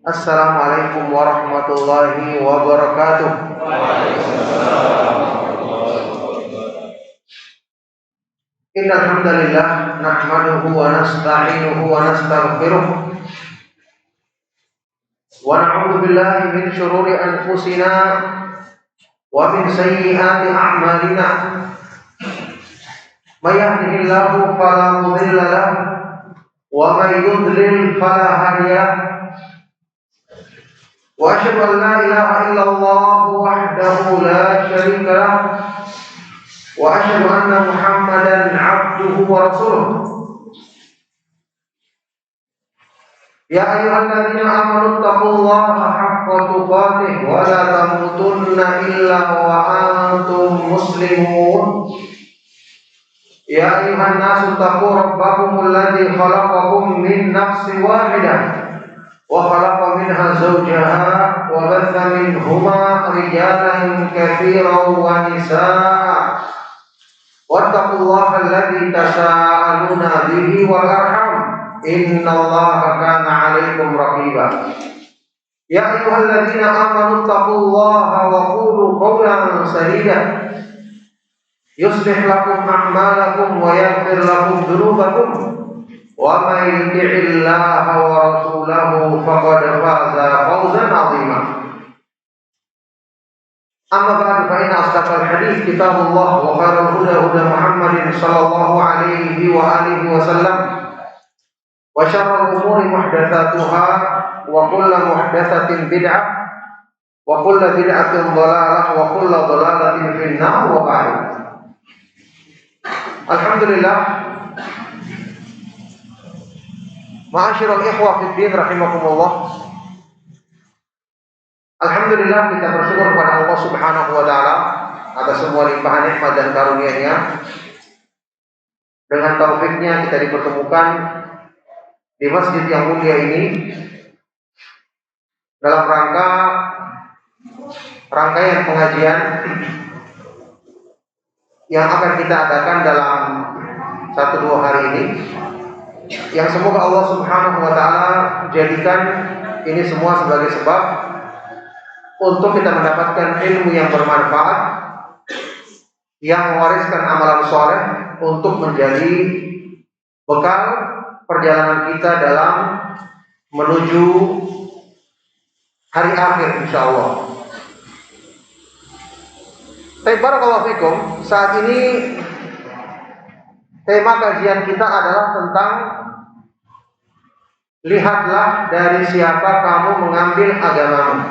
Assalamualaikum warahmatullahi wabarakatuh. Innal hamdalillah nahmaduhu wa nasta'inuhu wa nastaghfiruh wa na'udzu billahi min shururi anfusina wa min sayyiati a'malina. May yahdihillahu fala mudilla lahu wa may yudlil fala hadiya lahu. Wa asyhadu an la ilaha illallah wahdahu la syarika lahu wa asyhadu anna Muhammadan 'abduhu wa rasuluh. Ya ayyuhalladzina amanu taqullaha haqqa tuqatih wa la tamutunna illa wa antum muslimun. Ya ayyuhan nasu taqu rabbakumul ladzi khalaqakum min nafsin wahidah wa khalaqa minha zawjaha wa batha minhuma rijalan katsiran wa nisaa. Wattaqullaha alladzi tasaaluna bihi wal arham innallaha kana 'alaikum raqiba. Ya ayyuhalladzina amanu taqullaha wa qulu qawlan sadida yuslih lakum a'malakum wa yaghfir lakum dhunubakum wa may yuti'illaha wa rasulahu faqad faza fawzan 'azima. Amma ba'du fa inna asdaqal hadits kitabullah wa khairal huda huda Muhammadin sallallahu alaihi wa alihi wasallam wa syarrul umuri muhdatsatuha wa kullu muhdatsatin bid'ah wa kullu bid'atin dhalalah wa kullu dhalalatin fin nar wa ba'd. Alhamdulillah, ma'asyiral ikhwah fid din rahimakumullah. Alhamdulillah, kita bersyukur kepada Allah Subhanahu wa taala atas semua limpahan nikmat dan karunia-Nya. Dengan taufiknya kita dipertemukan di masjid yang mulia ini dalam rangkaian pengajian yang akan kita adakan dalam 1-2 hari ini, yang semoga Allah Subhanahu wa taala jadikan ini semua sebagai sebab untuk kita mendapatkan ilmu yang bermanfaat, yang mewariskan amalan soleh untuk menjadi bekal perjalanan kita dalam menuju hari akhir insyaallah. Barakallahu fikum. Saat ini tema kajian kita adalah tentang lihatlah dari siapa kamu mengambil agamamu.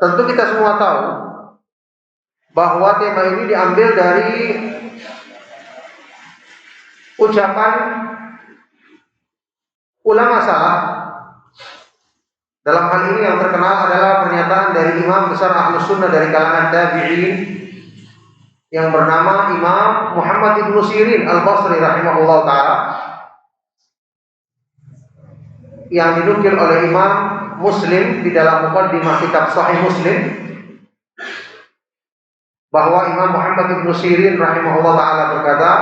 Tentu kita semua tahu bahwa tema ini diambil dari ucapan ulama salaf. Dalam hal ini yang terkenal adalah pernyataan dari imam besar Ahlus Sunnah dari kalangan tabi'in yang bernama Imam Muhammad ibnu Sirin al-Basri rahimahullah ta'ala, yang dinukil oleh Imam Muslim di dalam muqaddimah kitab Sahih Muslim, bahwa Imam Muhammad ibnu Sirin rahimahullah ta'ala berkata,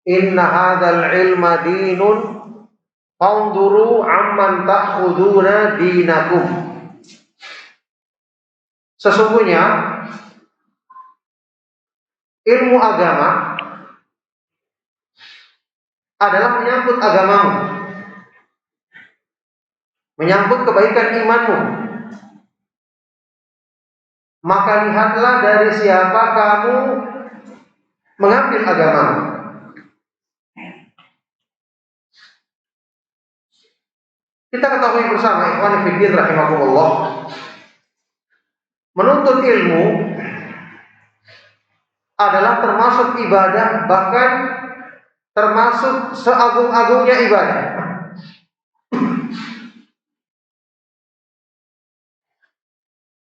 inna hadzal ilma dinun Fanduru amman ta'khuduna dinakum. Sesungguhnya ilmu agama adalah menyangkut agamamu, menyangkut kebaikan imanmu. Maka lihatlah dari siapa kamu mengambil agamamu. Kita ketahui bersama, ikhwan fillah rahimakumullah, menuntut ilmu adalah termasuk ibadah, bahkan termasuk seagung-agungnya ibadah.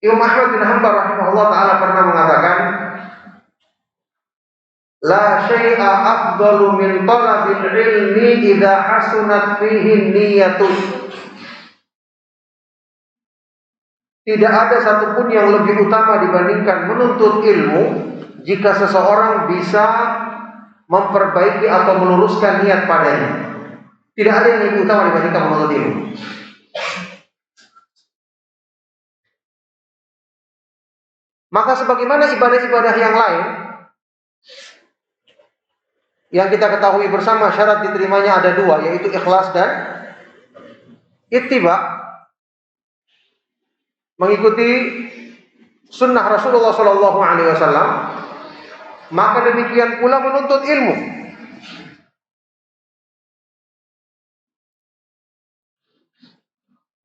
Imam Ahmad bin Hanbal rahimahullah taala pernah mengatakan, la syai'a afdalu min talabil ilmi idza hasunat fihi niyyatu. Tidak ada satupun yang lebih utama dibandingkan menuntut ilmu jika seseorang bisa memperbaiki atau meluruskan niat padanya. Tidak ada yang lebih utama dibandingkan menuntut ilmu. Maka sebagaimana ibadah-ibadah yang lain yang kita ketahui bersama syarat diterimanya ada dua, yaitu ikhlas dan ittiba, mengikuti sunnah Rasulullah Sallallahu Alaihi Wasallam. Maka demikian pula menuntut ilmu.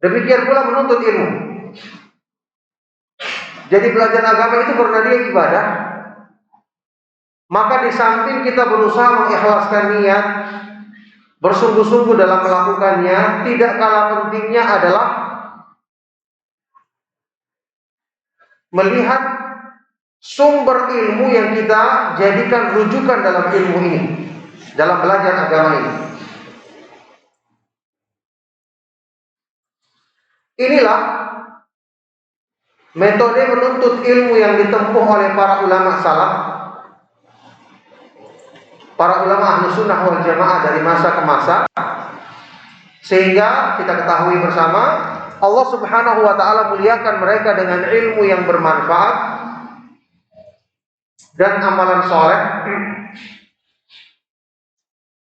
Demikian pula menuntut ilmu. Jadi belajar agama itu karena dia ibadah. Maka di samping kita berusaha mengikhlaskan niat, bersungguh-sungguh dalam melakukannya, tidak kalah pentingnya adalah melihat sumber ilmu yang kita jadikan rujukan dalam ilmu ini, dalam belajar agama ini. Inilah metode menuntut ilmu yang ditempuh oleh para ulama salaf, para ulama ahlu sunnah wal jamaah dari masa ke masa, sehingga kita ketahui bersama Allah subhanahu wa ta'ala muliakan mereka dengan ilmu yang bermanfaat dan amalan soleh,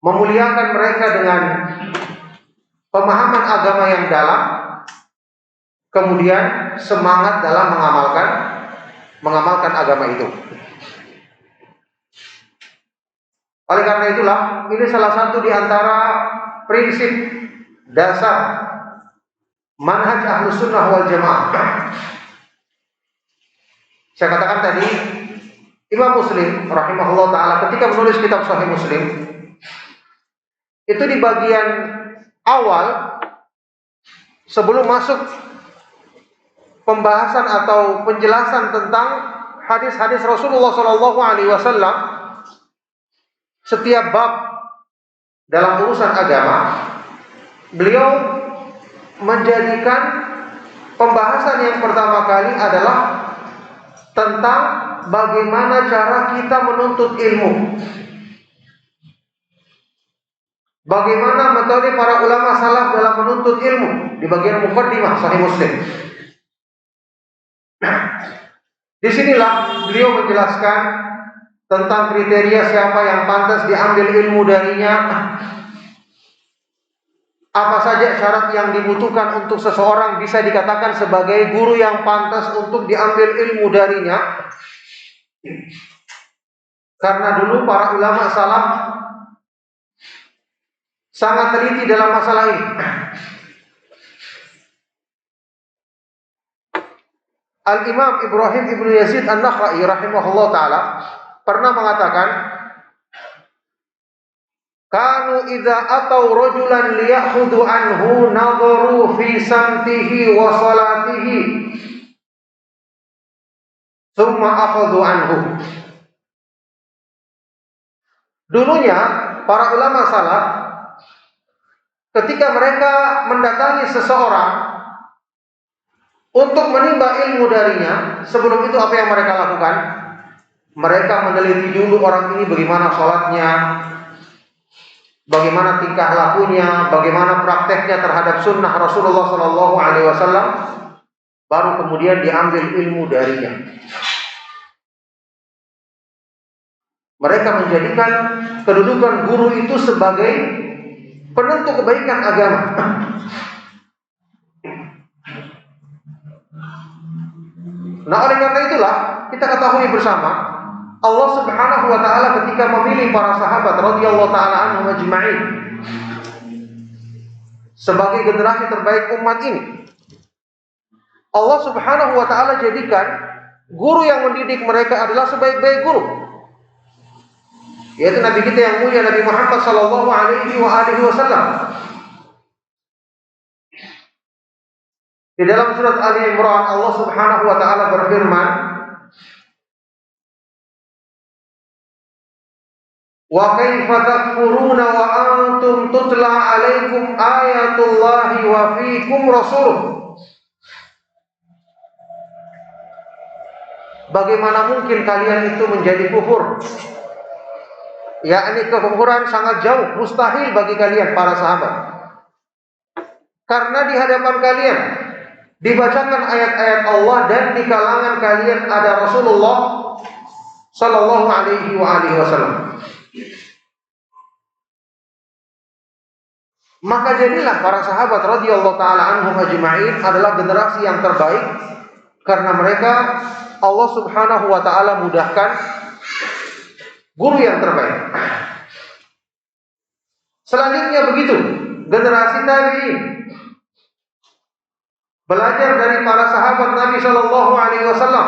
memuliakan mereka dengan pemahaman agama yang dalam, kemudian semangat dalam mengamalkan agama itu. Oleh karena itulah, ini salah satu di antara prinsip dasar manhaj ahlus sunnah wal jamaah. Saya katakan tadi, Imam Muslim rahimahullah ta'ala ketika menulis kitab Sahih Muslim, itu di bagian awal sebelum masuk pembahasan atau penjelasan tentang hadis-hadis Rasulullah Sallallahu Alaihi Wasallam, setiap bab dalam urusan agama, beliau menjadikan pembahasan yang pertama kali adalah tentang bagaimana cara kita menuntut ilmu, bagaimana metode para ulama salaf dalam menuntut ilmu di bagian muqaddimah Sahih Muslim. Disinilah beliau menjelaskan tentang kriteria siapa yang pantas diambil ilmu darinya, apa saja syarat yang dibutuhkan untuk seseorang bisa dikatakan sebagai guru yang pantas untuk diambil ilmu darinya. Karena dulu para ulama salaf sangat teliti dalam masalah ini. Al-Imam Ibrahim ibnu Yazid An-Nakhai rahimahullah ta'ala pernah mengatakan, kanu idza atau rajulan liyakhudhu anhu nadharu fi samtihi wa salatihi thumma akhadhu anhu. Dulunya para ulama salaf ketika mereka mendatangi seseorang untuk menimba ilmu darinya, sebelum itu apa yang mereka lakukan? Mereka meneliti dulu orang ini bagaimana sholatnya, bagaimana tingkah lakunya, bagaimana prakteknya terhadap sunnah Rasulullah Sallallahu Alaihi Wasallam, baru kemudian diambil ilmu darinya. Mereka menjadikan kedudukan guru itu sebagai penentu kebaikan agama. Nah, oleh karena itulah kita ketahui bersama Allah Subhanahu wa taala ketika memilih para sahabat radhiyallahu taala anhum ajma'in sebagai generasi terbaik umat ini, Allah Subhanahu wa taala jadikan guru yang mendidik mereka adalah sebaik-baik guru. yaitu Nabi kita yang mulia Nabi Muhammad sallallahu alaihi wasallam. Di dalam surat Ali Imran Allah Subhanahu wa taala berfirman, "Wa kaifa takfuruna wa antum tutla 'alaikum ayatullahi wa fiikum rasuluh." Bagaimana mungkin kalian itu menjadi kufur? Yakni kekufuran sangat jauh, mustahil bagi kalian para sahabat. Karena di hadapan kalian dibacakan ayat-ayat Allah dan di kalangan kalian ada Rasulullah sallallahu alaihi wasallam. Maka jadilah para sahabat radhiyallahu taala anhum ajma'in adalah generasi yang terbaik karena mereka Allah Subhanahu wa taala mudahkan guru yang terbaik. Selanjutnya begitu, generasi tabi'in belajar dari para sahabat Nabi sallallahu alaihi wasallam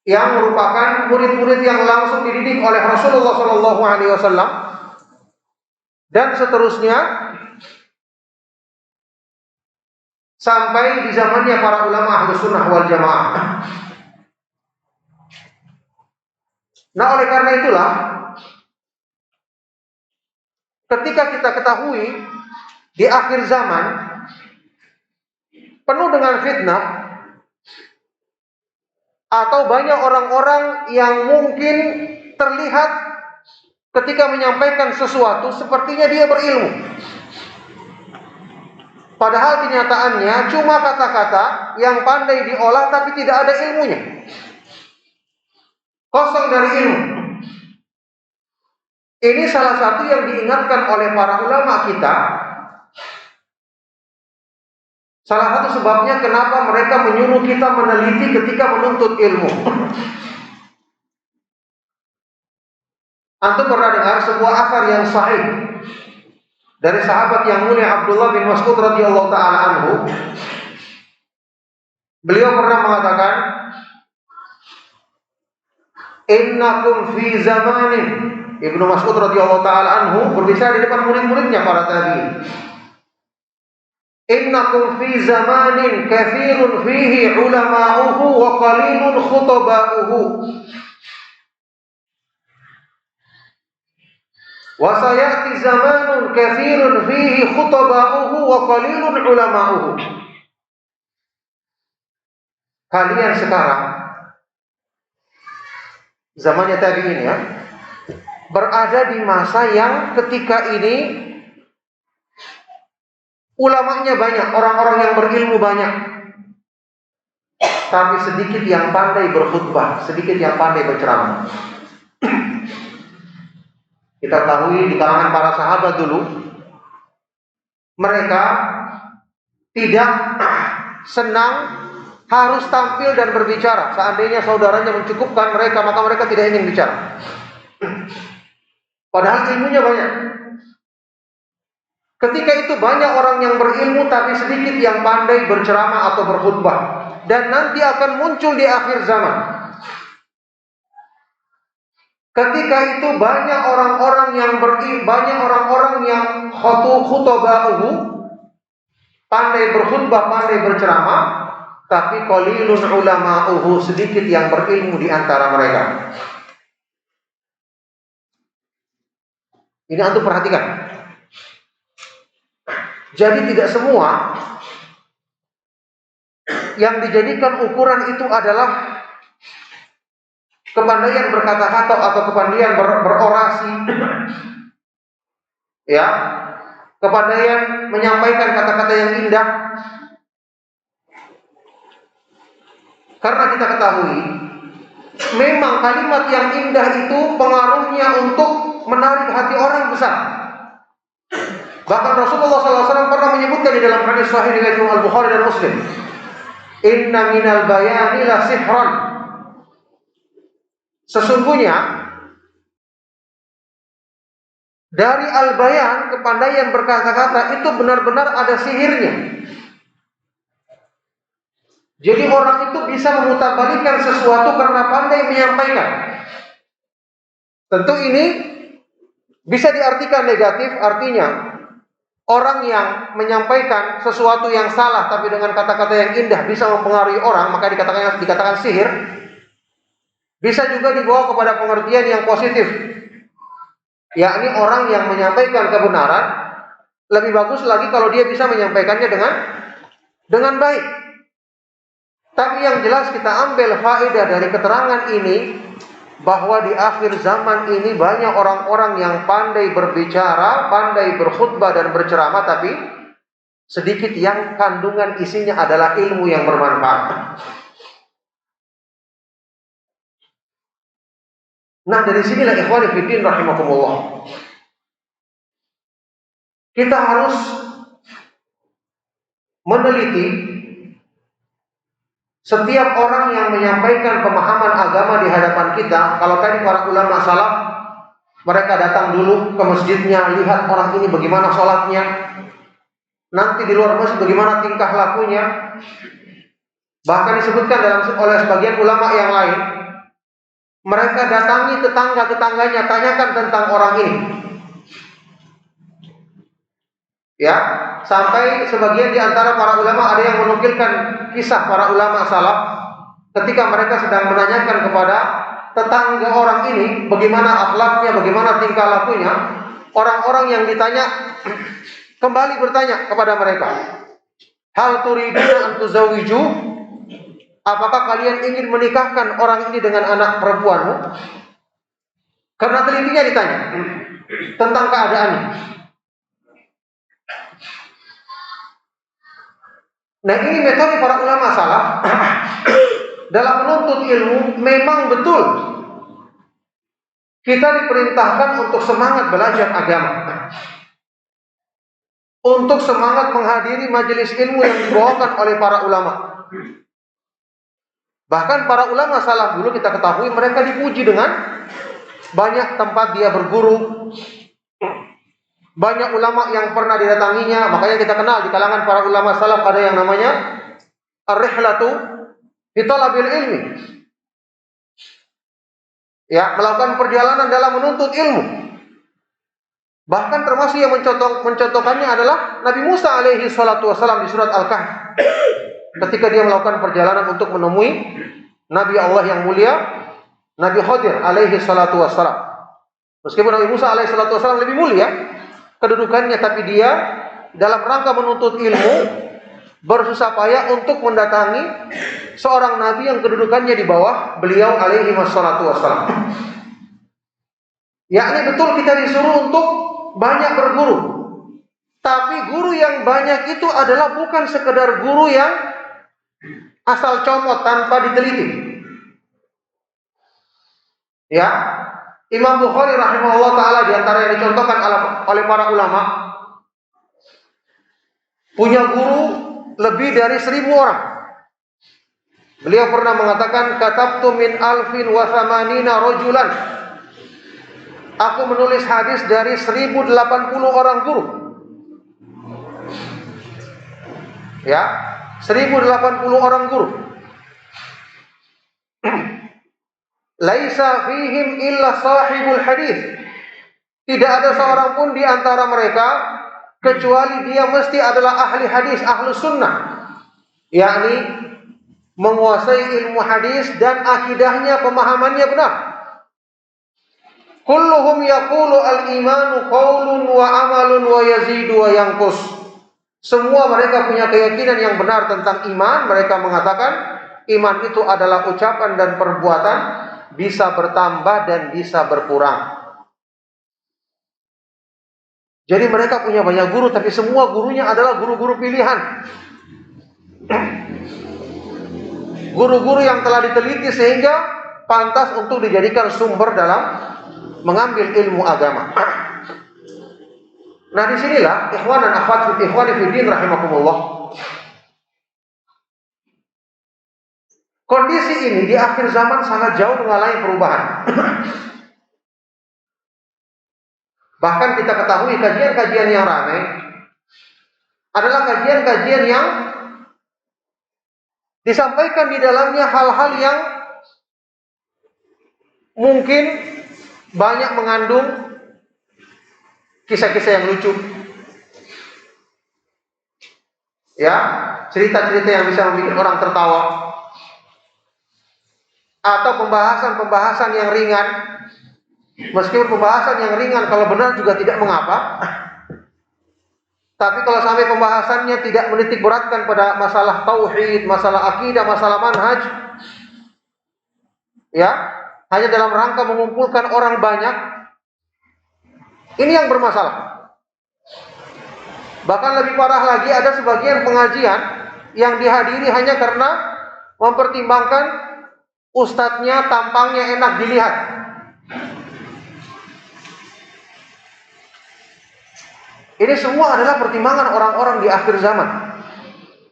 yang merupakan murid-murid yang langsung dididik oleh Rasulullah sallallahu alaihi wasallam dan seterusnya sampai di zamannya para ulama Ahlus Sunnah wal Jamaah. Nah, oleh karena itulah ketika kita ketahui di akhir zaman penuh dengan fitnah atau banyak orang-orang yang mungkin terlihat ketika menyampaikan sesuatu sepertinya dia berilmu, padahal kenyataannya cuma kata-kata yang pandai diolah tapi tidak ada ilmunya, kosong dari ilmu. Ini salah satu yang diingatkan oleh para ulama kita. Salah satu sebabnya kenapa mereka menyuruh kita meneliti ketika menuntut ilmu. Antum pernah dengar sebuah athar yang sahih dari sahabat yang mulia Abdullah bin Mas'ud radhiyallahu taala anhu. Beliau pernah mengatakan, "Innakum fi zamanin." Ibnu Mas'ud radhiyallahu taala anhu berbicara di depan murid-muridnya para tabi'in. "Innakum fi zamanin katsirun fihi ulama'uhu wa qalilun khutaba'uhu. Wa sayati zamanun katsirun fihi khutaba'uhu wa qalilun ulama'uhu." Kalian sekarang zamannya tabi'in ya, berada di masa yang ketika ini ulamanya banyak, orang-orang yang berilmu banyak, tapi sedikit yang pandai berkhutbah, sedikit yang pandai berceramah. Kita ketahui di kalangan para sahabat dulu, mereka tidak senang harus tampil dan berbicara. Seandainya saudaranya mencukupkan mereka, maka mereka tidak ingin bicara. Padahal ilmunya banyak. Ketika itu banyak orang yang berilmu tapi sedikit yang pandai berceramah atau berkhutbah. Dan nanti akan muncul di akhir zaman. Ketika itu banyak orang-orang yang khutba'uhu, pandai berkhutbah, pandai berceramah, tapi qalilun ulama'uhu, sedikit yang berilmu di antara mereka. Ini antum perhatikan. Jadi tidak semua yang dijadikan ukuran itu adalah kepandaian berkata-kata atau kepandaian berorasi, ya, kepandaian menyampaikan kata-kata yang indah. Karena kita ketahui, memang kalimat yang indah itu pengaruhnya untuk menarik hati orang besar. Bahkan Rasulullah SAW pernah menyebutkan di dalam hadis sahih riwayat Al-Bukhari dan Muslim, "Inna minal bayani la sihran." Sesungguhnya dari al-bayan, kepandaian berkata-kata itu benar-benar ada sihirnya. Jadi orang itu bisa memutarbalikkan sesuatu karena pandai menyampaikan. Tentu ini bisa diartikan negatif, artinya orang yang menyampaikan sesuatu yang salah tapi dengan kata-kata yang indah bisa mempengaruhi orang, maka dikatakan sihir. Bisa juga dibawa kepada pengertian yang positif, yakni orang yang menyampaikan kebenaran lebih bagus lagi kalau dia bisa menyampaikannya dengan baik. Tapi yang jelas kita ambil faedah dari keterangan ini, bahwa di akhir zaman ini banyak orang-orang yang pandai berbicara, pandai berkhutbah dan berceramah, tapi sedikit yang kandungan isinya adalah ilmu yang bermanfaat. Nah, dari sinilah ikhwani fiddin rahimakumullah, kita harus meneliti setiap orang yang menyampaikan pemahaman agama di hadapan kita. Kalau tadi para ulama salaf, mereka datang dulu ke masjidnya, lihat orang ini bagaimana sholatnya, nanti di luar masjid bagaimana tingkah lakunya. Bahkan disebutkan oleh sebagian ulama yang lain, mereka datangi tetangga-tetangganya, tanyakan tentang orang ini. Ya, sampai sebagian di antara para ulama ada yang menukilkan kisah para ulama salaf ketika mereka sedang menanyakan kepada tetangga orang ini bagaimana akhlaknya, bagaimana tingkah lakunya. Orang-orang yang ditanya kembali bertanya kepada mereka, hal turiduna an tuzawwiju, apakah kalian ingin menikahkan orang ini dengan anak perempuanmu? Karena telitinya ditanya tentang keadaannya. Nah, ini metode para ulama salaf dalam menuntut ilmu. Memang betul kita diperintahkan untuk semangat belajar agama, untuk semangat menghadiri majelis ilmu yang dibawakan oleh para ulama. Bahkan para ulama salaf dulu kita ketahui mereka dipuji dengan banyak tempat dia berguru, banyak ulama yang pernah didatanginya. Makanya kita kenal di kalangan para ulama salaf ada yang namanya ar-rihlatu fi talabil ilmi, ya, melakukan perjalanan dalam menuntut ilmu. Bahkan termasuk yang mencontohkannya adalah Nabi Musa alaihi salatu wasallam di surat Al-Kahf, ketika dia melakukan perjalanan untuk menemui Nabi Allah yang mulia, Nabi Khadir alaihi salatu wasallam. Meskipun Nabi Musa alaihi salatu wasallam lebih mulia kedudukannya, tapi dia dalam rangka menuntut ilmu bersusah payah untuk mendatangi seorang nabi yang kedudukannya di bawah beliau alaihi wassalatu wassalam. Yakni betul kita disuruh untuk banyak berguru, tapi guru yang banyak itu adalah bukan sekedar guru yang asal comot tanpa diteliti. Ya, Imam Bukhari rahimahullah ta'ala di antara yang dicontohkan oleh para ulama, punya guru lebih dari 1000 orang. Beliau pernah mengatakan, katabtu min alfin wa thamanina rajulan. Aku menulis hadis dari 1080 orang guru. Ya, 1080 orang guru. Laisa fihim illa sahibul hadis. Tidak ada seorang pun di antara mereka kecuali dia mesti adalah ahli hadis, ahli sunnah, yakni menguasai ilmu hadis dan akidahnya, pemahamannya benar. Kulluhum yaqulu al-imanu qaulun wa amalun wa yazidu wa yanqus. Semua mereka punya keyakinan yang benar tentang iman. Mereka mengatakan iman itu adalah ucapan dan perbuatan, bisa bertambah dan bisa berkurang. Jadi mereka punya banyak guru, tapi semua gurunya adalah guru-guru pilihan. Guru-guru yang telah diteliti sehingga pantas untuk dijadikan sumber dalam mengambil ilmu agama. Nah, disinilah ikhwan dan akhwat ikhwani fiddin rahimakumullah, kondisi ini di akhir zaman sangat jauh mengalami perubahan. Bahkan kita ketahui kajian-kajian yang ramai adalah kajian-kajian yang disampaikan di dalamnya hal-hal yang mungkin banyak mengandung kisah-kisah yang lucu, ya, cerita-cerita yang bisa membuat orang tertawa, atau pembahasan-pembahasan yang ringan. Meskipun pembahasan yang ringan kalau benar juga tidak mengapa, tapi kalau sampai pembahasannya tidak menitik beratkan pada masalah tauhid, masalah akidah, masalah manhaj, ya, hanya dalam rangka mengumpulkan orang banyak, ini yang bermasalah. Bahkan lebih parah lagi, ada sebagian pengajian yang dihadiri hanya karena mempertimbangkan ustadznya tampangnya enak dilihat. Ini semua adalah pertimbangan orang-orang di akhir zaman.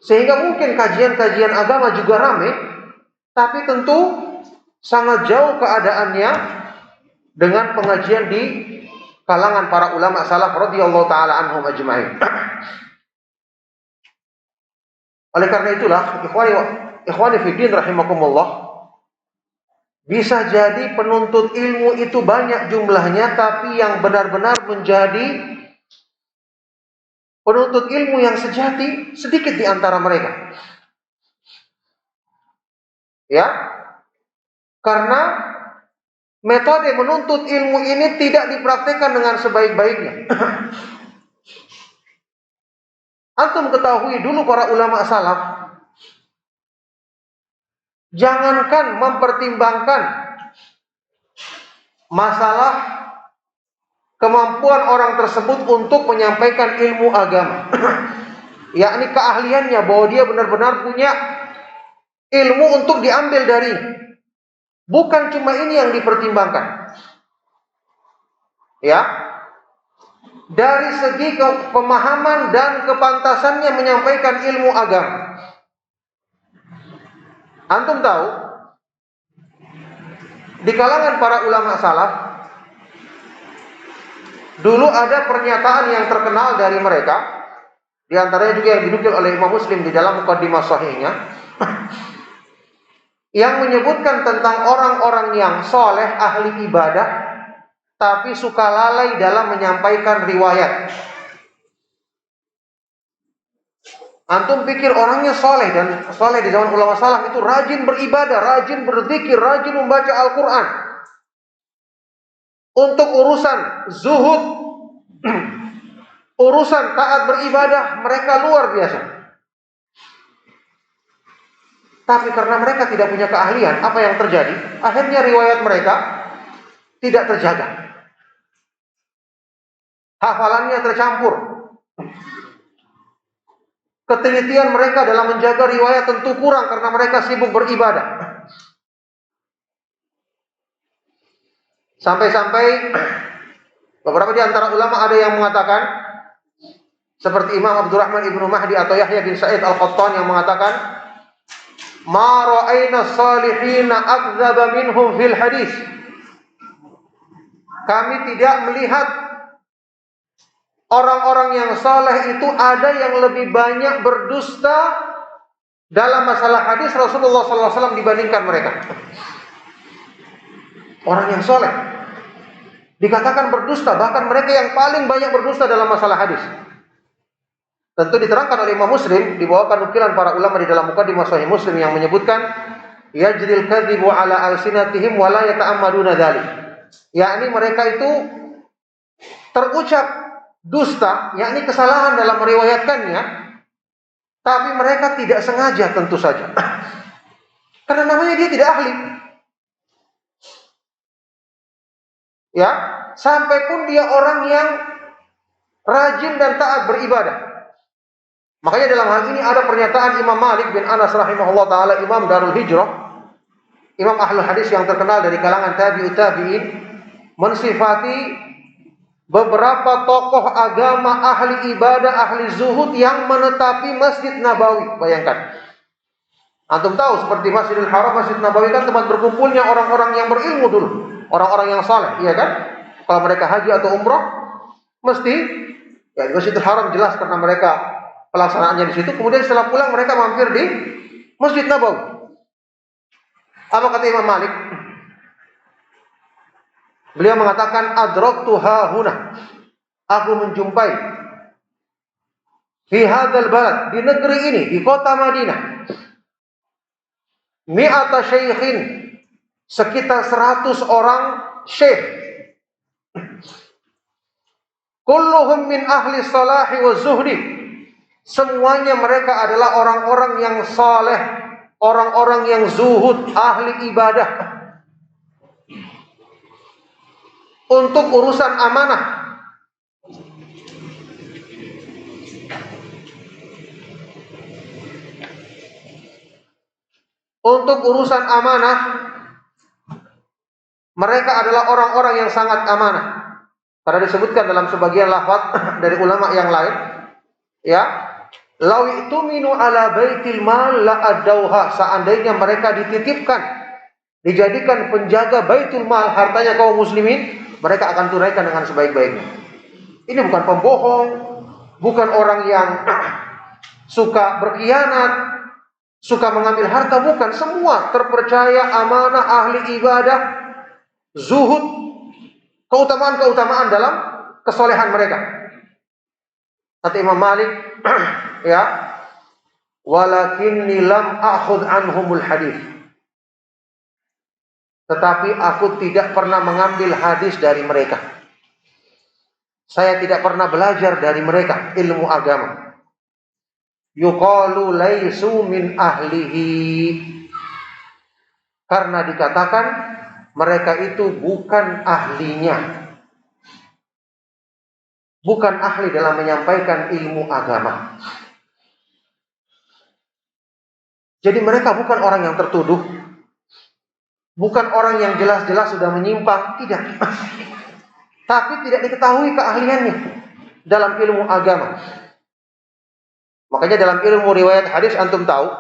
Sehingga mungkin kajian-kajian agama juga ramai, tapi tentu sangat jauh keadaannya dengan pengajian di kalangan para ulama salaf radhiyallahu taala anhum ajma'in. Oleh karena itulah, ikhwani fiddin rahimakumullah, bisa jadi penuntut ilmu itu banyak jumlahnya, tapi yang benar-benar menjadi penuntut ilmu yang sejati sedikit di antara mereka. Ya. Karena metode menuntut ilmu ini tidak dipraktikkan dengan sebaik-baiknya. Antum ketahui dulu para ulama salaf, jangankan mempertimbangkan masalah kemampuan orang tersebut untuk menyampaikan ilmu agama, yakni keahliannya, bahwa dia benar-benar punya ilmu untuk diambil dari. Bukan cuma ini yang dipertimbangkan, ya, dari segi pemahaman dan kepantasannya menyampaikan ilmu agama. Antum tahu, di kalangan para ulama salaf dulu ada pernyataan yang terkenal dari mereka, di antaranya juga yang dinukil oleh Imam Muslim di dalam muqaddimah sahihnya, yang menyebutkan tentang orang-orang yang soleh, ahli ibadah, tapi suka lalai dalam menyampaikan riwayat. Antum pikir orangnya soleh, dan soleh di zaman ulama salaf itu rajin beribadah, rajin berzikir, rajin membaca Al-Quran. Untuk urusan zuhud, urusan taat beribadah, mereka luar biasa. Tapi karena mereka tidak punya keahlian, apa yang terjadi? Akhirnya riwayat mereka tidak terjaga. Hafalannya tercampur. Ketelitian mereka dalam menjaga riwayat tentu kurang karena mereka sibuk beribadah. Sampai-sampai beberapa di antara ulama ada yang mengatakan, seperti Imam Abdurrahman Ibnu Mahdi atau Yahya bin Sa'id Al-Qattan yang mengatakan, "Ma ra'ayna salihina akdzaba minhum fil hadis." Kami tidak melihat orang-orang yang saleh itu ada yang lebih banyak berdusta dalam masalah hadis Rasulullah SAW dibandingkan mereka. Orang yang saleh dikatakan berdusta, bahkan mereka yang paling banyak berdusta dalam masalah hadis. Tentu diterangkan oleh Imam Muslim, dibawakan nukilan para ulama di dalam muqaddimah Sahih Muslim yang menyebutkan, yajril kadzibu ala alsinatihim wa la yata'ammaduna dzalik. Yakni mereka itu terucap dusta, yakni kesalahan dalam meriwayatkannya, tapi mereka tidak sengaja tentu saja. Karena namanya dia tidak ahli. Ya, sampai pun dia orang yang rajin dan taat beribadah. Makanya dalam hal ini ada pernyataan Imam Malik bin Anas rahimahullah taala, Imam Darul Hijrah, Imam Ahlul Hadis yang terkenal dari kalangan tabi'ut tabi'in, mensifati beberapa tokoh agama, ahli ibadah, ahli zuhud yang menetapi Masjid Nabawi. Bayangkan. Antum tahu seperti Masjidil Haram, Masjid Nabawi kan tempat berkumpulnya orang-orang yang berilmu dulu, orang-orang yang saleh, iya kan? Kalau mereka haji atau umroh, mesti ya di Masjidil Haram jelas karena mereka pelaksanaannya di situ. Kemudian setelah pulang mereka mampir di Masjid Nabawi. Apa kata Imam Malik? Beliau mengatakan adraktu hahuna, aku menjumpai fi hadzal balad, di negeri ini, di kota Madinah, mi'ata syaikhin, sekitar 100 orang syekh, kulluhum min ahli salahi wa zuhdi, semuanya mereka adalah orang-orang yang saleh, orang-orang yang zuhud, ahli ibadah. Untuk urusan amanah, mereka adalah orang-orang yang sangat amanah. Karena disebutkan dalam sebagian lafaz dari ulama yang lain, ya, law ituminu ala baitil mal la adauha, seandainya mereka dititipkan, dijadikan penjaga baitul mal, hartanya kaum muslimin, mereka akan tunaikan dengan sebaik-baiknya. Ini bukan pembohong, bukan orang yang suka berkhianat, suka mengambil harta, bukan. Semua terpercaya, amanah, ahli ibadah, zuhud, keutamaan-keutamaan dalam kesolehan mereka. Kata Imam Malik, ya, walakinni lam akhudh anhumul hadis, tetapi aku tidak pernah mengambil hadis dari mereka. Saya tidak pernah belajar dari mereka ilmu agama. Yuqalu laisu min ahlihi, karena dikatakan mereka itu bukan ahlinya, bukan ahli dalam menyampaikan ilmu agama. Jadi mereka bukan orang yang tertuduh, bukan orang yang jelas-jelas sudah menyimpang, tidak. Tapi tidak diketahui keahliannya dalam ilmu agama. Makanya dalam ilmu riwayat hadis antum tahu,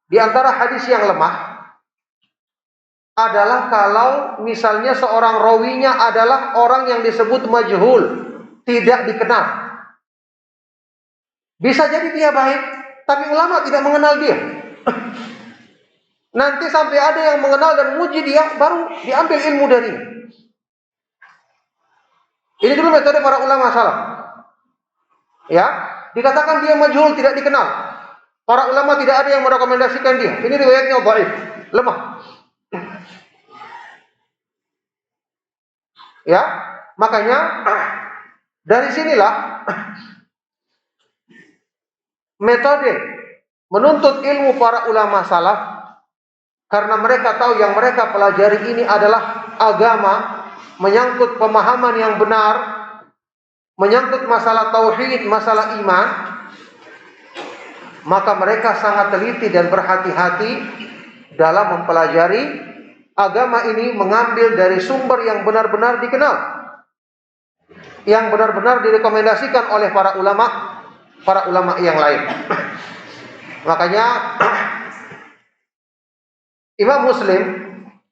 di antara hadis yang lemah adalah kalau misalnya seorang rawinya adalah orang yang disebut majhul, tidak dikenal. Bisa jadi dia baik, tapi ulama tidak mengenal dia. Nanti sampai ada yang mengenal dan memuji dia, baru diambil ilmu darinya. Ini dulu metode para ulama salaf. Ya, dikatakan dia majhul, tidak dikenal. Para ulama tidak ada yang merekomendasikan dia. Ini riwayatnya dhaif, lemah. Ya, makanya dari sinilah metode menuntut ilmu para ulama salaf, karena mereka tahu yang mereka pelajari ini adalah agama, menyangkut pemahaman yang benar, menyangkut masalah tauhid, masalah iman, maka mereka sangat teliti dan berhati-hati dalam mempelajari agama ini, mengambil dari sumber yang benar-benar dikenal, yang benar-benar direkomendasikan oleh para ulama yang lain. Makanya Imam Muslim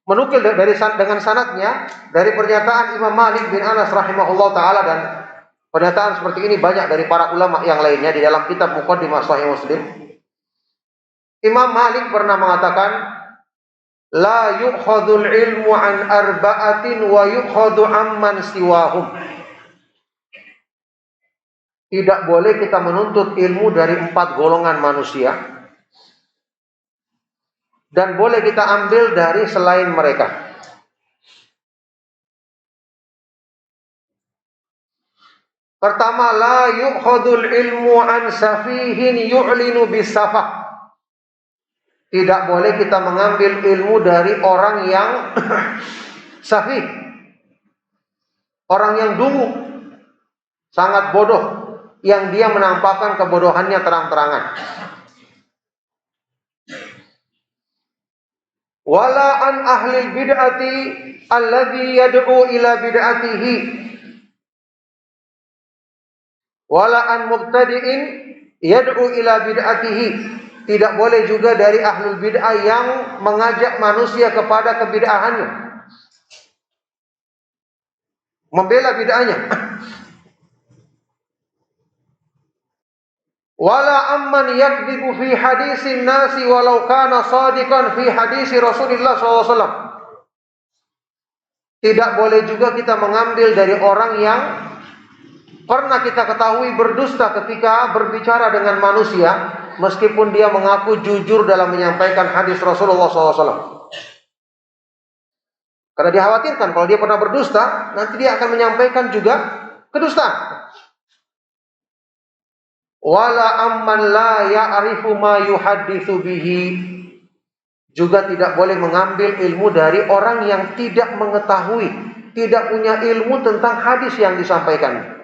menukil dengan sanadnya dari pernyataan Imam Malik bin Anas rahimahullah taala, dan pernyataan seperti ini banyak dari para ulama yang lainnya di dalam kitab Muqaddimah Sahih Muslim. Imam Malik pernah mengatakan, la yukhadul ilmu an arba'atin wa yukhadu amman siwahum. Tidak boleh kita menuntut ilmu dari 4 golongan manusia, dan boleh kita ambil dari selain mereka. Pertama, la yukhadul ilmu an safihin yu'linu bisafah. Tidak boleh kita mengambil ilmu dari orang yang safih, orang yang dungu, sangat bodoh, yang dia menampakkan kebodohannya terang-terangan. Wala an ahli bid'ati alladhi yad'u ila bid'atihi, wala an mubtadi'in yad'u ila bid'atihi. Tidak boleh juga dari ahlul bid'ah yang mengajak manusia kepada kebid'ahannya, membela bid'ahnya. Wala amman yakdzibu fi hadisin nasi walau kana shadiqan fi hadisi Rasulullah SAW. Tidak boleh juga kita mengambil dari orang yang pernah kita ketahui berdusta ketika berbicara dengan manusia, meskipun dia mengaku jujur dalam menyampaikan hadis Rasulullah SAW. Karena dikhawatirkan kalau dia pernah berdusta, nanti dia akan menyampaikan juga kedustaan. Wala amman la ya'rifu ma yuhadditsu bihi. Juga tidak boleh mengambil ilmu dari orang yang tidak mengetahui, tidak punya ilmu tentang hadis yang disampaikan.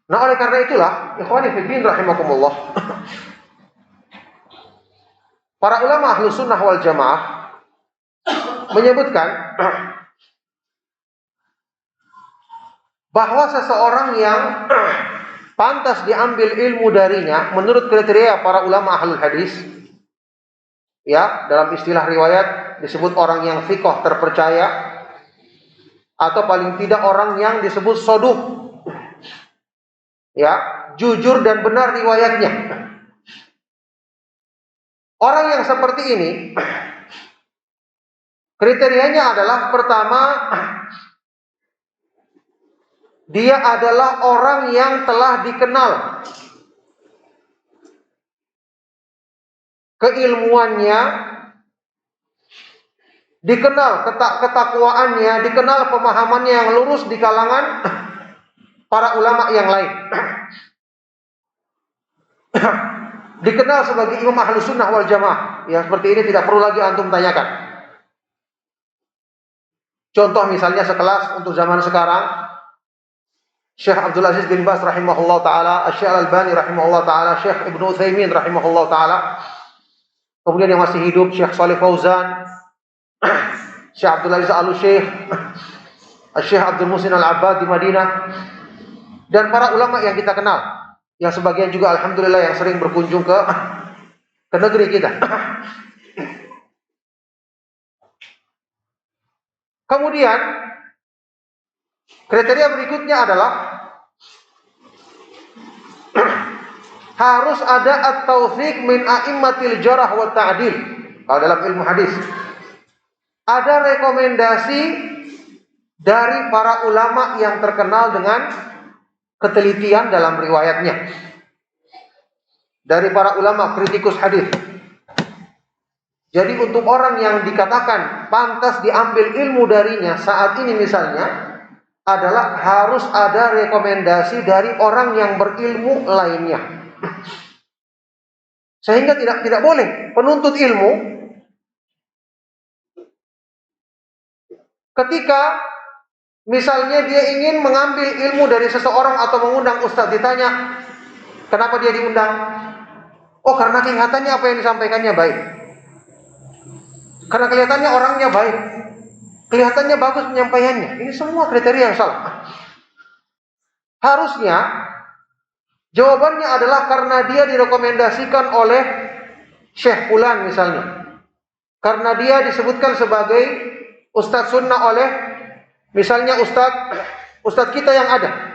Nah, oleh karena itulah, ikhwani fillah rahimakumullah, para ulama Ahlus Sunnah wal Jamaah menyebutkan bahwa seseorang yang pantas diambil ilmu darinya menurut kriteria para ulama ahlul hadis, ya, dalam istilah riwayat disebut orang yang thiqah, terpercaya, atau paling tidak orang yang disebut soduq, ya, jujur dan benar riwayatnya. Orang yang seperti ini kriterianya adalah, pertama, dia adalah orang yang telah dikenal keilmuannya, dikenal ketakwaannya, dikenal pemahamannya yang lurus di kalangan para ulama yang lain. Dikenal sebagai imam Ahlus Sunnah wal Jamaah. Yang seperti ini tidak perlu lagi antum tanyakan. Contoh misalnya sekelas untuk zaman sekarang, Syekh Abdul Aziz bin Baz rahimahullah ta'ala, Syekh Al-Albani rahimahullah ta'ala, Syekh Ibnu Utsaimin rahimahullah ta'ala. Kemudian yang masih hidup, Syekh Shalih Fauzan, Syekh Abdul Aziz Al-Syekh, Syekh Abdul Muhsin Al-Abbad di Madinah, dan para ulama yang kita kenal, yang sebagian juga alhamdulillah yang sering berkunjung ke negeri kita. Kemudian kriteria berikutnya adalah harus ada at-taufiq min a'immatil jarh wa ta'dil. Kalau dalam ilmu hadis ada rekomendasi dari para ulama yang terkenal dengan ketelitian dalam riwayatnya, dari para ulama kritikus hadis. Jadi untuk orang yang dikatakan pantas diambil ilmu darinya saat ini misalnya, adalah harus ada rekomendasi dari orang yang berilmu lainnya. Sehingga tidak boleh penuntut ilmu ketika misalnya dia ingin mengambil ilmu dari seseorang atau mengundang ustadz, ditanya kenapa dia diundang? Oh, karena kelihatannya apa yang disampaikannya baik. Karena kelihatannya orangnya baik, kelihatannya bagus penyampaiannya. Ini semua kriteria yang salah. Harusnya jawabannya adalah karena dia direkomendasikan oleh Syekh Fulan misalnya, karena dia disebutkan sebagai ustadz sunnah oleh misalnya ustadz kita yang ada,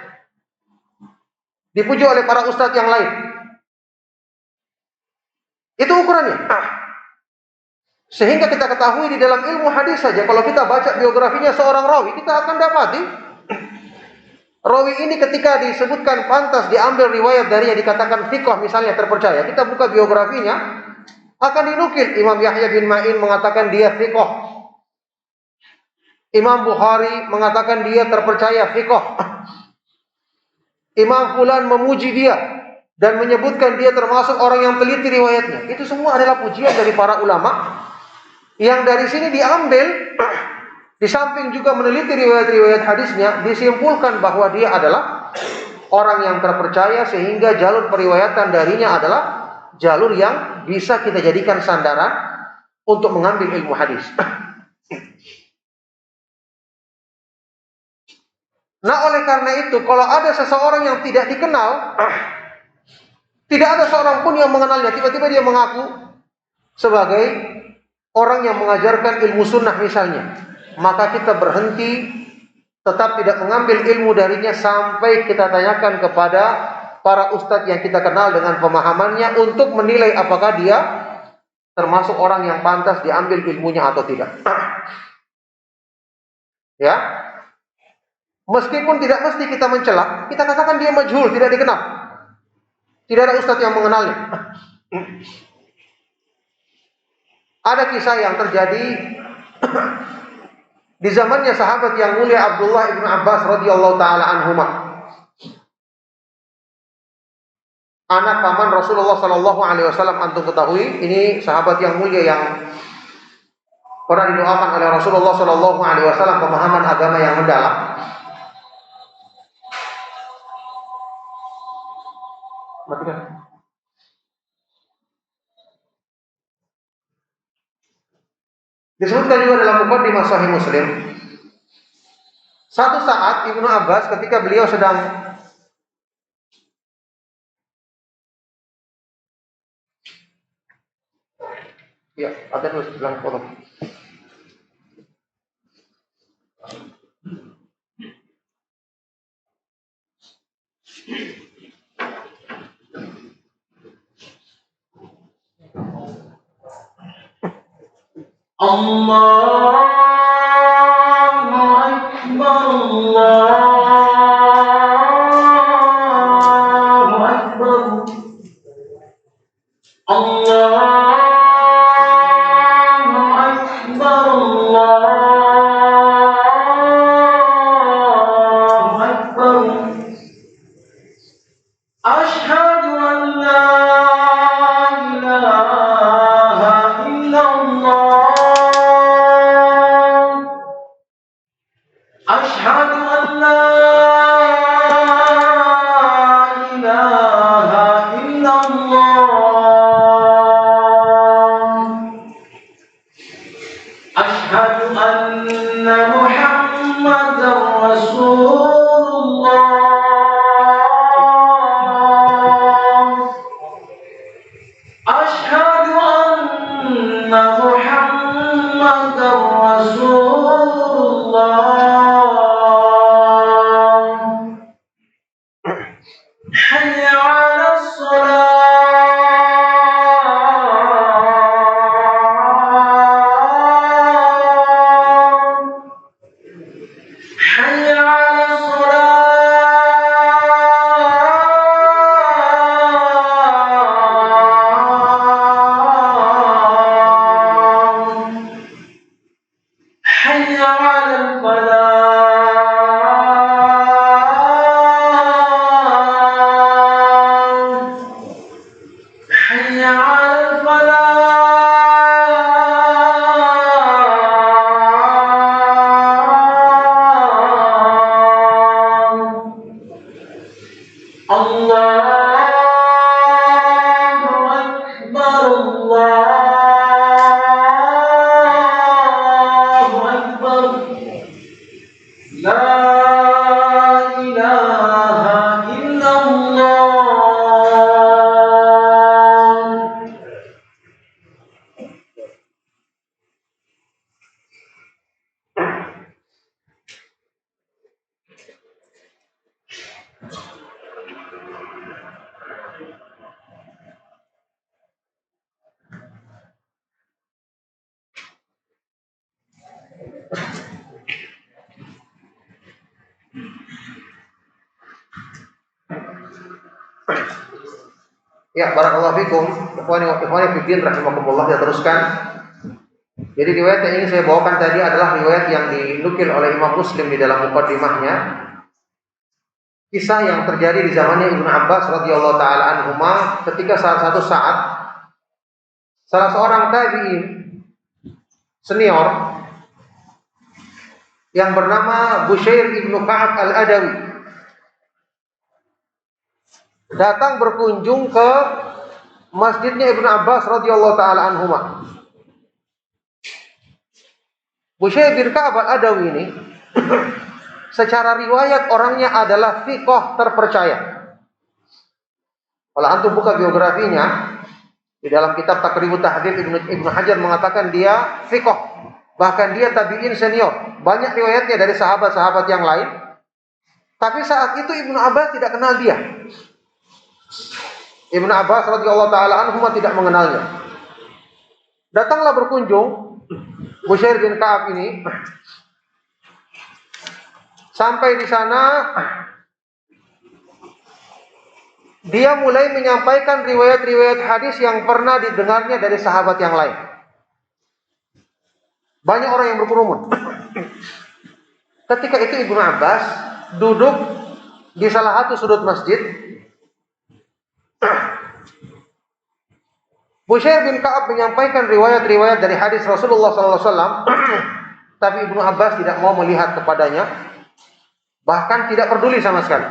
dipuji oleh para ustadz yang lain. Itu ukurannya. Sehingga kita ketahui di dalam ilmu hadis saja, kalau kita baca biografinya seorang rawi, kita akan dapati rawi ini ketika disebutkan pantas diambil riwayat dari yang dikatakan thiqah misalnya, terpercaya, kita buka biografinya, akan dinukil Imam Yahya bin Ma'in mengatakan dia thiqah, Imam Bukhari mengatakan dia terpercaya thiqah, Imam Fulan memuji dia dan menyebutkan dia termasuk orang yang teliti riwayatnya. Itu semua adalah pujian dari para ulama yang dari sini diambil, di samping juga meneliti riwayat-riwayat hadisnya, disimpulkan bahwa dia adalah orang yang terpercaya, sehingga jalur periwayatan darinya adalah jalur yang bisa kita jadikan sandaran untuk mengambil ilmu hadis. Nah, oleh karena itu, kalau ada seseorang yang tidak dikenal, tidak ada seorang pun yang mengenalnya, tiba-tiba dia mengaku sebagai orang yang mengajarkan ilmu sunnah misalnya, maka kita berhenti, tetap tidak mengambil ilmu darinya sampai kita tanyakan kepada para ustadz yang kita kenal dengan pemahamannya untuk menilai apakah dia termasuk orang yang pantas diambil ilmunya atau tidak. Ya, meskipun tidak mesti kita mencela, kita katakan dia majhul, tidak dikenal, tidak ada ustadz yang mengenalnya. Ada kisah yang terjadi di zamannya sahabat yang mulia Abdullah ibn Abbas radhiyallahu taala anhuma, anak paman Rasulullah sallallahu alaihi wasallam. Antum ketahui, ini sahabat yang mulia yang pernah didoakan oleh Rasulullah sallallahu alaihi wasallam pemahaman agama yang mendalam. Matikan. Disebutkan juga dalam Muqaddimah Sahih Muslim, satu saat Ibnu Abbas ketika beliau sedang ada tulis bilang foto. Allahu Akbar, Allahu Akbar, Allahu Akbar, Allahu Akbar. Asyhadu an la ilaha illallah. أشهد أن لا إله إلا الله. أشهد أن محمدا رسول الله. أشهد أن محمدا رسول الله. حي على الصلاة، حي على الصلاة، حي على الفلاح. حي على الفلاح. الله أكبر، الله أكبر. لا إله إلا الله. Ya, barakallahu fikum. Ikhwani fiddin rahimakumullah, ya teruskan. Jadi riwayat yang ingin saya bawakan tadi adalah riwayat yang dinukil oleh Imam Muslim di dalam muqaddimahnya. Kisah yang terjadi di zamannya Ibnu Abbas radhiyallahu taala anhuma ketika satu saat salah seorang tabi'in senior yang bernama Bushair ibnu Ka'ab al-Adawi datang berkunjung ke masjidnya Ibnu Abbas radhiyallahu taala anhuma. Bushair bin Ka'ab al-Adawi ini secara riwayat orangnya adalah thiqah terpercaya. Kalau antum buka biografinya di dalam kitab Taqribut Tahdhib, Ibnu Hajar mengatakan dia thiqah, bahkan dia tabi'in senior. Banyak riwayatnya dari sahabat-sahabat yang lain. Tapi saat itu Ibnu Abbas tidak kenal dia. Ibnu Abbas radhiyallahu taala anhu tidak mengenalnya. Datanglah berkunjung Bushair bin Ka'ab ini. Sampai di sana dia mulai menyampaikan riwayat-riwayat hadis yang pernah didengarnya dari sahabat yang lain. Banyak orang yang berkerumun. Ketika itu Ibnu Abbas duduk di salah satu sudut masjid. Bushair bin Ka'ab menyampaikan riwayat-riwayat dari hadis Rasulullah SAW, tapi Ibnu Abbas tidak mau melihat kepadanya, bahkan tidak peduli sama sekali.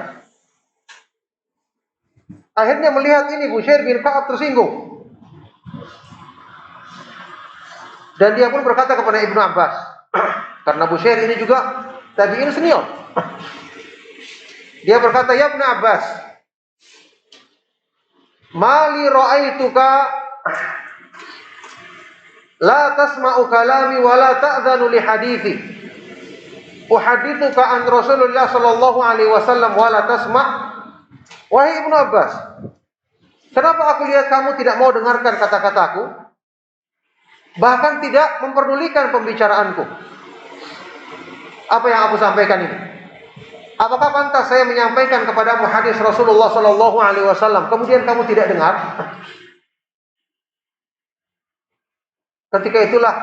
Akhirnya melihat ini, Bushair bin Ka'ab tersinggung, dan dia pun berkata kepada Ibnu Abbas, karena Bushair ini juga tabi'in senior. Dia berkata, "Ya Ibnu Abbas, mali ra'aituka la tasma'u kalami wa la ta'dhanu li hadithi. Uhadithuka an Rasulullah sallallahu alaihi wasallam wa la tasma'." Wahai Ibnu Abbas, kenapa aku lihat kamu tidak mau dengarkan kata-kataku, bahkan tidak memperdulikan pembicaraanku? Apa yang aku sampaikan ini? Apakah pantas saya menyampaikan kepadamu hadis Rasulullah sallallahu alaihi wasallam kemudian kamu tidak dengar? Ketika itulah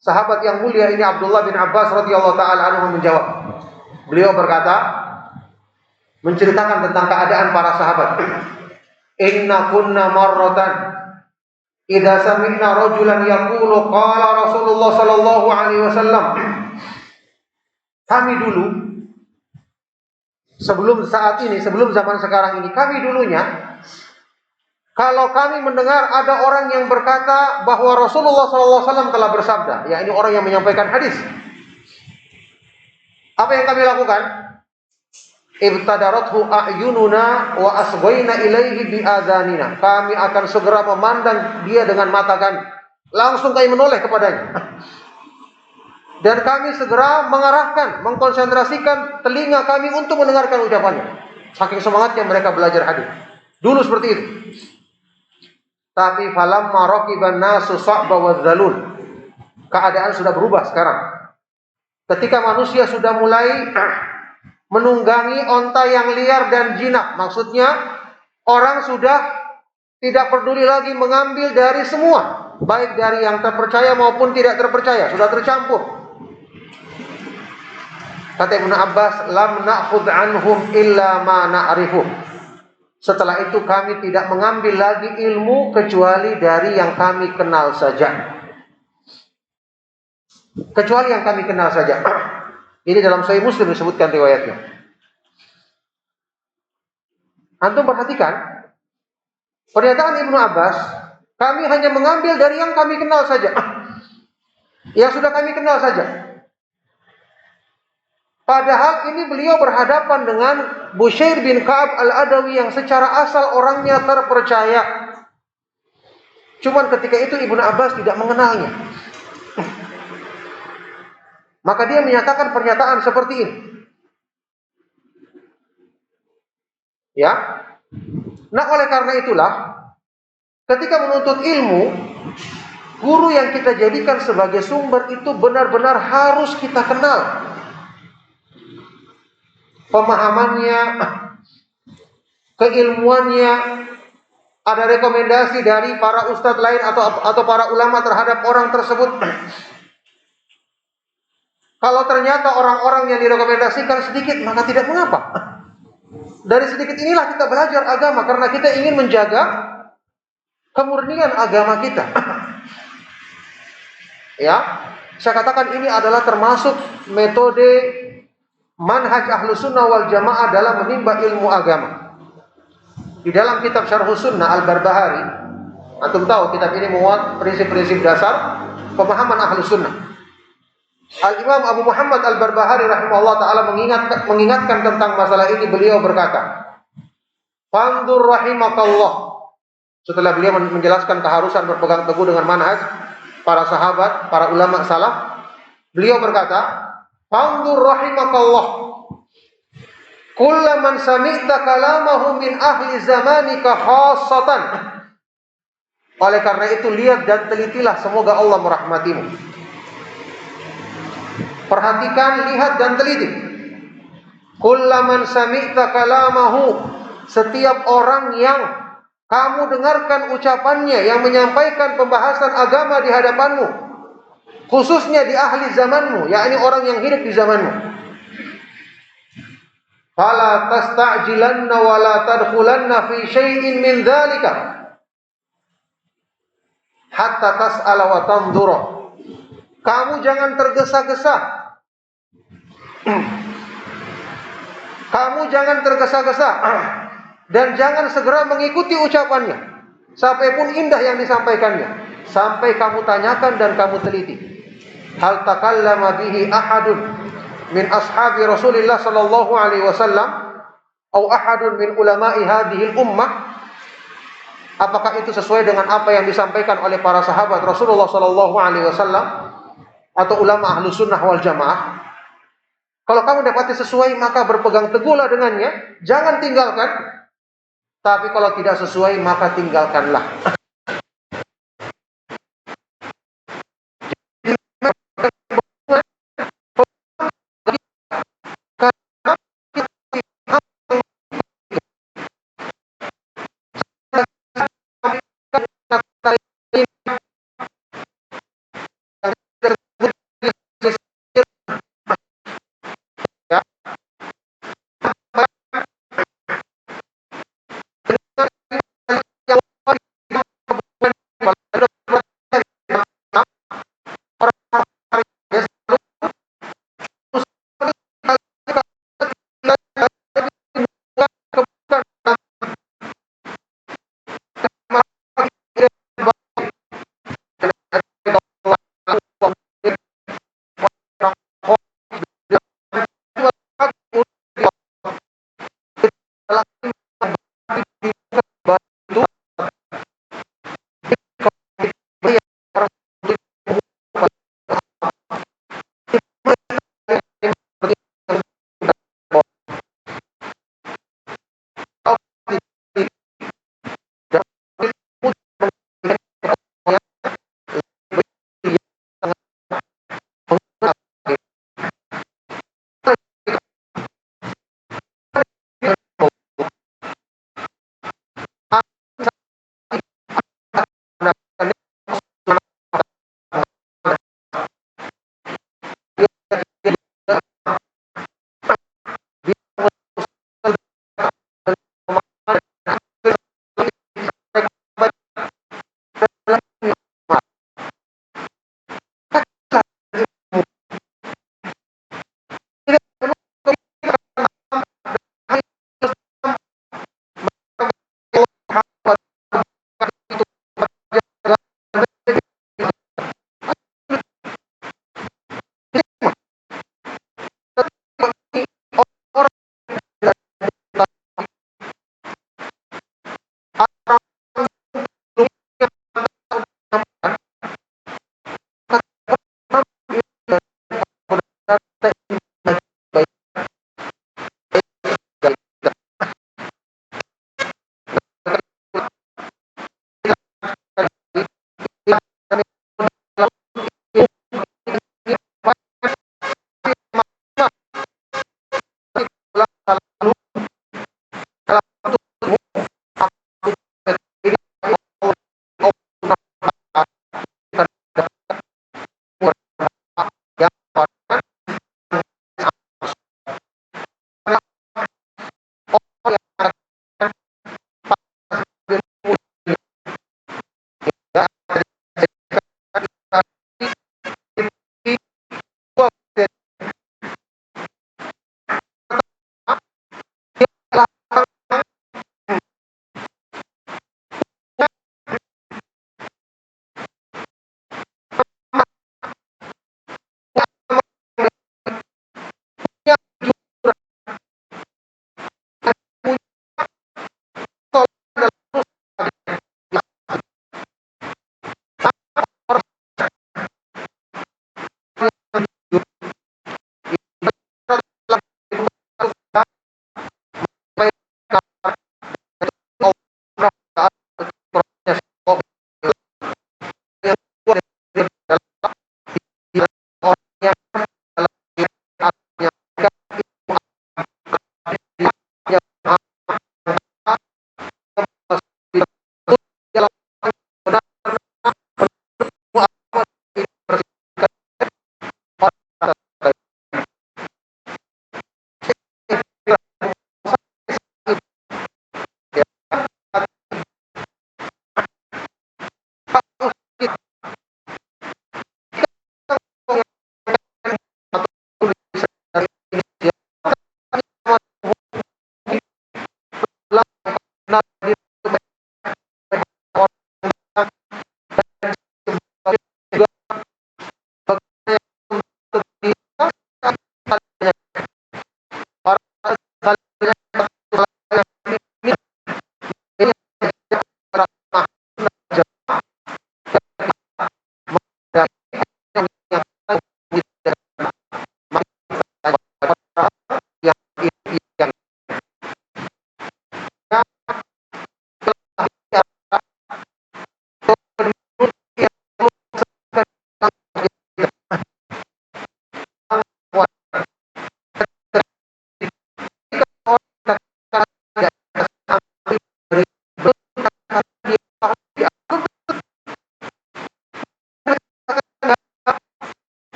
sahabat yang mulia ini Abdullah bin Abbas radhiyallahu taala anhu menjawab. Beliau berkata, menceritakan tentang keadaan para sahabat. Inna kunna marratan idza sami'na rajulan yaqulu qala Rasulullah sallallahu alaihi wasallam. Kami dulu sebelum saat ini, sebelum zaman sekarang ini, kami dulunya kalau kami mendengar ada orang yang berkata bahwa Rasulullah SAW telah bersabda, yakni orang yang menyampaikan hadis, apa yang kami lakukan? Ibtadarathu a'yununa wa asghayna ilaihi bi'adhanina. Kami akan segera memandang dia dengan mata kami. Langsung kami menoleh kepadanya. Dan kami segera mengarahkan, mengkonsentrasikan telinga kami untuk mendengarkan ucapannya. Saking semangatnya mereka belajar hadis. Dulu seperti itu. Tapi falamma raqiban nasu sa'ba wadzalul. Keadaan sudah berubah sekarang. Ketika manusia sudah mulai menunggangi onta yang liar dan jinak, maksudnya orang sudah tidak peduli lagi mengambil dari semua, baik dari yang terpercaya maupun tidak terpercaya, sudah tercampur. Kata Ibnu Abbas, lam na'khudh anhum illa ma na'rifu. Setelah itu kami tidak mengambil lagi ilmu kecuali dari yang kami kenal saja. Kecuali yang kami kenal saja. Ini dalam Sahih Muslim disebutkan riwayatnya. Antum perhatikan pernyataan Ibnu Abbas, kami hanya mengambil dari yang kami kenal saja. Yang sudah kami kenal saja. Padahal ini beliau berhadapan dengan Bushair bin Ka'ab al-Adawi yang secara asal orangnya terpercaya. Cuman ketika itu Ibnu Abbas tidak mengenalnya. Maka dia menyatakan pernyataan seperti ini. Ya. Nah, oleh karena itulah ketika menuntut ilmu, guru yang kita jadikan sebagai sumber itu benar-benar harus kita kenal. Pemahamannya, keilmuannya, ada rekomendasi dari para ustadz lain atau para ulama terhadap orang tersebut. Kalau ternyata orang-orang yang direkomendasikan sedikit, maka tidak mengapa. Dari sedikit inilah kita belajar agama, karena kita ingin menjaga kemurnian agama kita. Ya, saya katakan ini adalah termasuk metode manhaj Ahlus Sunnah wal Jamaah dalam menimba ilmu agama. Di dalam kitab Syarhus Sunnah Al-Barbahari, antum tahu kitab ini muat prinsip-prinsip dasar pemahaman Ahlus Sunnah. Al-Imam Abu Muhammad Al-Barbahari rahimahullah ta'ala mengingatkan tentang masalah ini. Beliau berkata, "Fandur rahimakallah." Setelah beliau menjelaskan keharusan berpegang teguh dengan manhaj para sahabat, para ulama salaf, beliau berkata, "Fandur rahimakallah. Kullaman sami'ta kalamahu min ahli zamanika khassatan." Oleh karena itu lihat dan telitilah, semoga Allah merahmatimu. Perhatikan, lihat dan teliti. Kullaman sami'ta kalamahu, setiap orang yang kamu dengarkan ucapannya, yang menyampaikan pembahasan agama di hadapanmu, khususnya di ahli zamanmu, yakni orang yang hidup di zamanmu. Fala tasta'jilanna wa la tadkhulanna fi syai'in min dzalika hatta tas'ala wa tanzura. Kamu jangan tergesa-gesa. Kamu jangan tergesa-gesa dan jangan segera mengikuti ucapannya, sampai pun indah yang disampaikannya, sampai kamu tanyakan dan kamu teliti. Hal takallama bihi ahadun min ashabi Rasulillah sallallahu alaihi wasallam atau ahadun min ulama'i hadhihi ummah? Apakah itu sesuai dengan apa yang disampaikan oleh para sahabat Rasulullah sallallahu alaihi wasallam atau ulama ahlu sunnah wal jamaah? Kalau kamu dapati sesuai, maka berpegang teguhlah dengannya, jangan tinggalkan. Tapi kalau tidak sesuai, maka tinggalkanlah.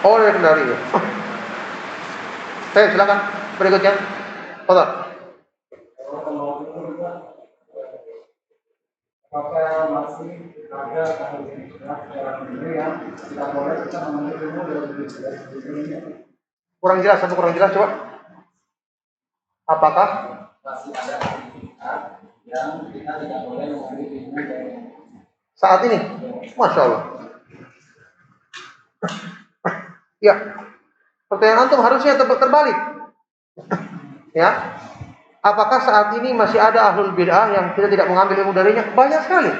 Oh, dari Kendari ya. Saya silakan berikutnya. Fadhal. Apakah masih ada yang tidak boleh kita mengambil ilmu dari Kurang jelas, coba. Apakah masih ada aktivitas yang kita tidak boleh mengambil ilmu dari saat ini? Masya Allah. Ya, pertanyaan antum harusnya terbalik. Ya, apakah saat ini masih ada ahlul bid'ah yang kita tidak mengambil ilmu darinya? Banyak sekali.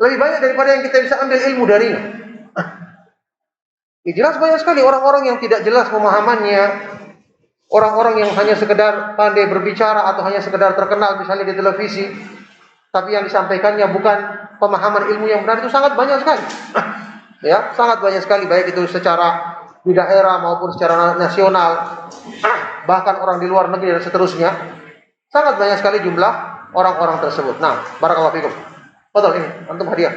Lebih banyak daripada yang kita bisa ambil ilmu darinya. Ya, jelas banyak sekali orang-orang yang tidak jelas pemahamannya, orang-orang yang hanya sekedar pandai berbicara atau hanya sekedar terkenal misalnya di televisi, tapi yang disampaikannya bukan pemahaman ilmu yang benar, itu sangat banyak sekali. Ya, sangat banyak sekali, baik itu secara di daerah maupun secara nasional, bahkan orang di luar negeri dan seterusnya. Sangat banyak sekali jumlah orang-orang tersebut. Nah, barakallahu fikum. Betul ini, antum hadiah.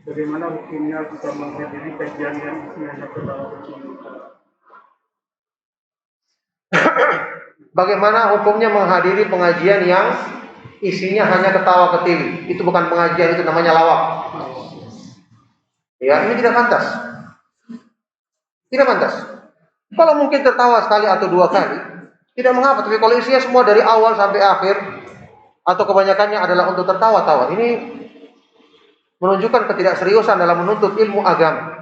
bagaimana hukumnya kita menghadiri kajian dan isinya terbawa Bagaimana hukumnya menghadiri pengajian yang isinya hanya ketawa ketiwi? Itu bukan pengajian, itu namanya lawak. Ya, ini tidak pantas. Tidak pantas. Kalau mungkin tertawa sekali atau dua kali, tidak mengapa. Tapi kalau isinya semua dari awal sampai akhir, atau kebanyakannya adalah untuk tertawa-tawa, ini menunjukkan ketidakseriusan dalam menuntut ilmu agama.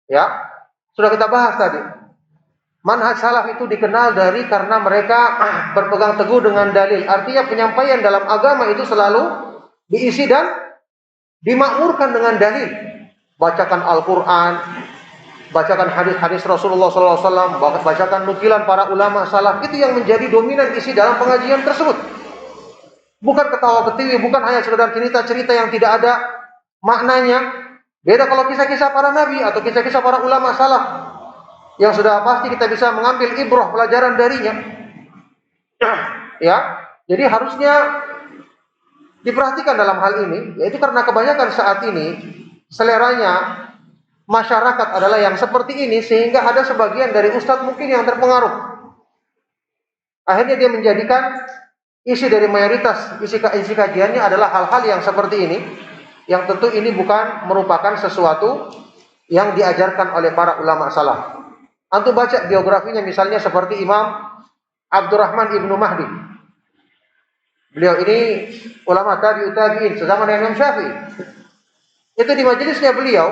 Ya, sudah kita bahas tadi. Manhaj salaf itu dikenal dari karena mereka berpegang teguh dengan dalil. Artinya penyampaian dalam agama itu selalu diisi dan dimakmurkan dengan dalil. Bacakan Al-Quran, bacakan hadis-hadis Rasulullah SAW, bacakan nukilan para ulama salaf. Itu yang menjadi dominan isi dalam pengajian tersebut. Bukan ketawa ketiwi, bukan hanya sekedar cerita-cerita yang tidak ada maknanya. Beda kalau kisah-kisah para nabi atau kisah-kisah para ulama salaf, yang sudah pasti kita bisa mengambil ibrah pelajaran darinya. Ya, jadi harusnya diperhatikan dalam hal ini, yaitu karena kebanyakan saat ini seleranya masyarakat adalah yang seperti ini, sehingga ada sebagian dari ustadz mungkin yang terpengaruh. Akhirnya dia menjadikan isi dari mayoritas isi kajiannya adalah hal-hal yang seperti ini, yang tentu ini bukan merupakan sesuatu yang diajarkan oleh para ulama salaf. Antum baca biografinya misalnya seperti Imam Abdurrahman Ibnu Mahdi. Beliau ini ulama tabi'in sezaman dengan Imam Syafi'i. Itu di majelisnya beliau,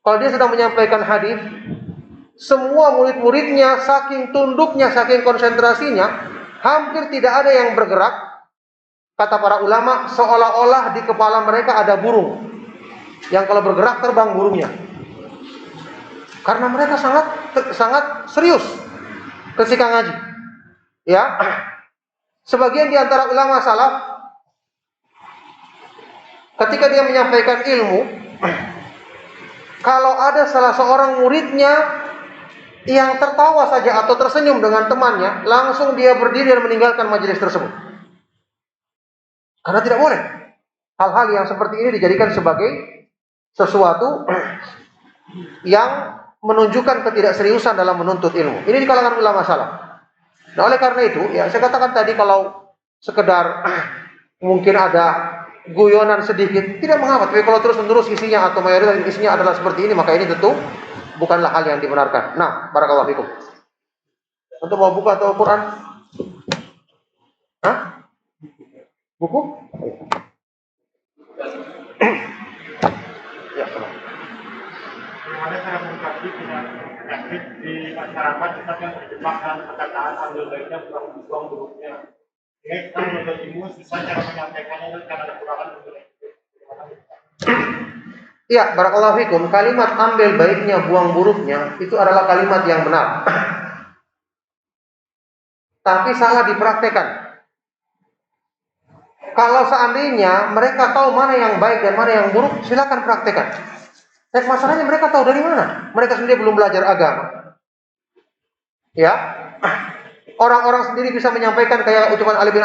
kalau dia sedang menyampaikan hadis, semua murid-muridnya saking tunduknya, saking konsentrasinya, hampir tidak ada yang bergerak. Kata para ulama, seolah-olah di kepala mereka ada burung yang kalau bergerak terbang burungnya. Karena mereka sangat serius ketika ngaji. Ya, sebagian di antara ulama salaf, ketika dia menyampaikan ilmu, kalau ada salah seorang muridnya yang tertawa saja atau tersenyum dengan temannya, langsung dia berdiri dan meninggalkan majelis tersebut. Karena tidak boleh hal-hal yang seperti ini dijadikan sebagai sesuatu yang menunjukkan ketidakseriusan dalam menuntut ilmu. Ini di kalangan ulama salaf. Nah, oleh karena itu, ya saya katakan tadi, kalau sekedar mungkin ada guyonan sedikit, tidak mengapa. Tapi kalau terus-menerus isinya atau mayoritas isinya adalah seperti ini, maka ini tentu bukanlah hal yang dibenarkan. Nah, barakallahu fikum. Untuk mau buka atau Quran? Hah? Buku? Ya, sama. Bagaimana cara mengkaji penyakit di masyarakat kita yang terjebak dalam perkataan ambil baiknya buang buruknya. Ini kita menuntut ilmu, susah cara menyampaikannya dan karena ada kekurangan. Ya, barakallahu fikum. Kalimat ambil baiknya buang buruknya itu adalah kalimat yang benar. Tapi salah dipraktekkan. Kalau seandainya mereka tahu mana yang baik dan mana yang buruk, silakan praktekkan. Dan masalahnya mereka tahu dari mana? Mereka sendiri belum belajar agama. Ya, orang-orang sendiri bisa menyampaikan kayak ucapan Ali bin